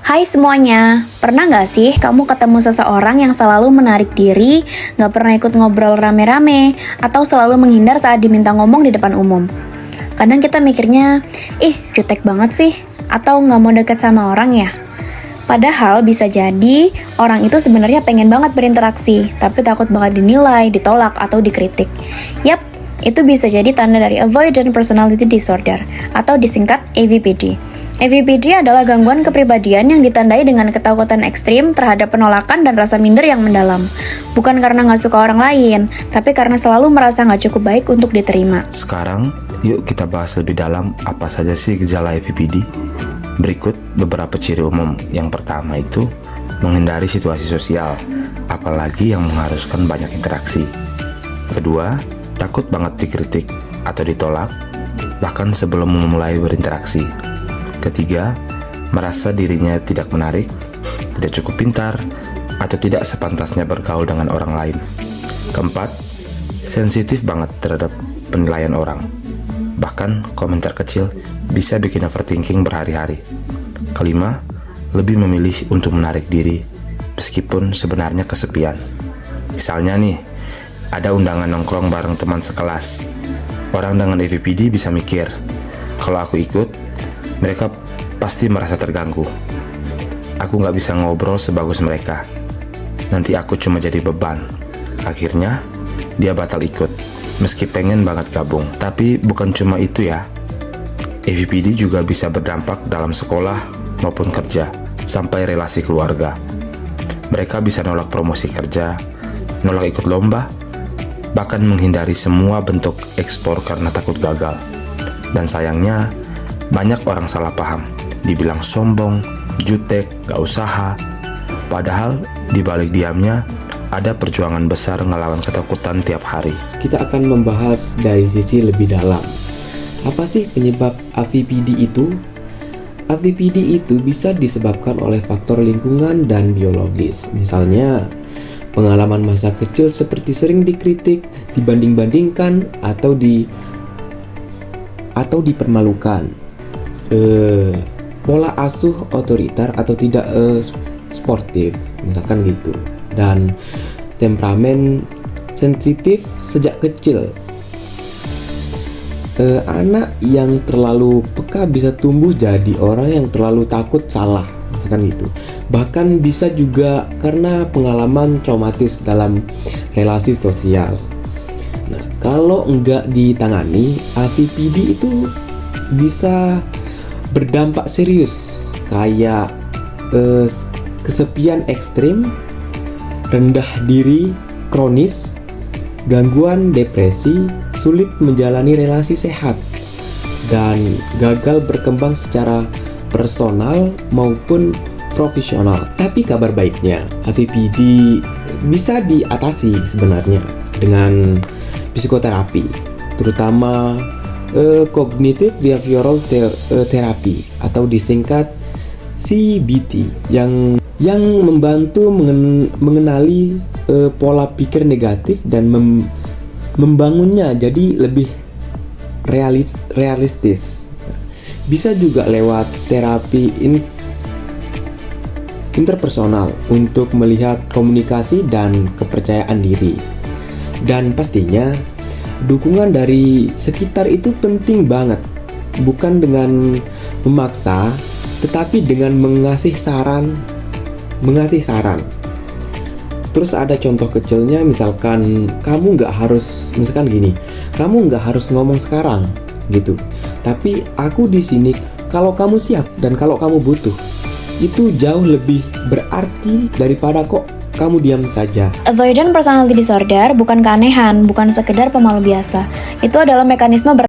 Hai semuanya, pernah gak sih kamu ketemu seseorang yang selalu menarik diri, gak pernah ikut ngobrol rame-rame, atau selalu menghindar saat diminta ngomong di depan umum? Kadang kita mikirnya, ih jutek banget sih, atau gak mau deket sama orang ya? Padahal bisa jadi orang itu sebenarnya pengen banget berinteraksi, tapi takut banget dinilai, ditolak, atau dikritik. Yap, itu bisa jadi tanda dari Avoidant Personality Disorder, atau disingkat AVPD. AVPD adalah gangguan kepribadian yang ditandai dengan ketakutan ekstrim terhadap penolakan dan rasa minder yang mendalam. Bukan karena nggak suka orang lain, tapi karena selalu merasa nggak cukup baik untuk diterima. Sekarang, yuk kita bahas lebih dalam apa saja sih gejala AVPD. Berikut beberapa ciri umum. Yang pertama itu, menghindari situasi sosial, apalagi yang mengharuskan banyak interaksi. Kedua, takut banget dikritik atau ditolak, bahkan sebelum memulai berinteraksi. Ketiga, merasa dirinya tidak menarik, tidak cukup pintar, atau tidak sepantasnya bergaul dengan orang lain. Keempat, sensitif banget terhadap penilaian orang. Bahkan komentar kecil bisa bikin overthinking berhari-hari. Kelima, lebih memilih untuk menarik diri, meskipun sebenarnya kesepian. Misalnya nih, ada undangan nongkrong bareng teman sekelas. Orang dengan AVPD bisa mikir, kalau aku ikut, mereka pasti merasa terganggu. Aku gak bisa ngobrol sebagus mereka. Nanti aku cuma jadi beban. Akhirnya, dia batal ikut, meski pengen banget gabung. Tapi bukan cuma itu ya. AVPD juga bisa berdampak dalam sekolah maupun kerja, sampai relasi keluarga. Mereka bisa nolak promosi kerja, nolak ikut lomba, bahkan menghindari semua bentuk ekspor karena takut gagal. Dan sayangnya, banyak orang salah paham, dibilang sombong, jutek, gak usaha. Padahal di balik diamnya ada perjuangan besar ngelawan ketakutan tiap hari. Kita akan membahas dari sisi lebih dalam. Apa sih penyebab AVPD itu? AVPD itu bisa disebabkan oleh faktor lingkungan dan biologis. Misalnya, pengalaman masa kecil seperti sering dikritik, dibanding-bandingkan, atau dipermalukan. Pola asuh otoriter atau tidak sportif, misalkan gitu. Dan temperamen sensitif sejak kecil. Anak yang terlalu peka bisa tumbuh jadi orang yang terlalu takut salah, misalkan gitu. Bahkan bisa juga karena pengalaman traumatis dalam relasi sosial. Nah, kalau enggak ditangani, AVPD itu bisa berdampak serius, kayak kesepian ekstrim, rendah diri kronis, gangguan depresi, sulit menjalani relasi sehat, dan gagal berkembang secara personal maupun profesional. Tapi kabar baiknya, AVPD bisa diatasi sebenarnya dengan psikoterapi, terutama Cognitive Behavioral Therapy atau disingkat CBT, yang membantu mengenali pola pikir negatif dan membangunnya jadi lebih realistis. Bisa juga lewat terapi interpersonal untuk melihat komunikasi dan kepercayaan diri. Dan pastinya dukungan dari sekitar itu penting banget, bukan dengan memaksa, tetapi dengan mengasih saran. Terus ada contoh kecilnya, misalkan kamu nggak harus, misalkan gini, kamu nggak harus ngomong sekarang, gitu. Tapi aku di sini kalau kamu siap dan kalau kamu butuh. Itu jauh lebih berarti daripada kok kamu diam saja. Avoidant Personality Disorder bukan keanehan, bukan sekedar pemalu biasa. Itu adalah mekanisme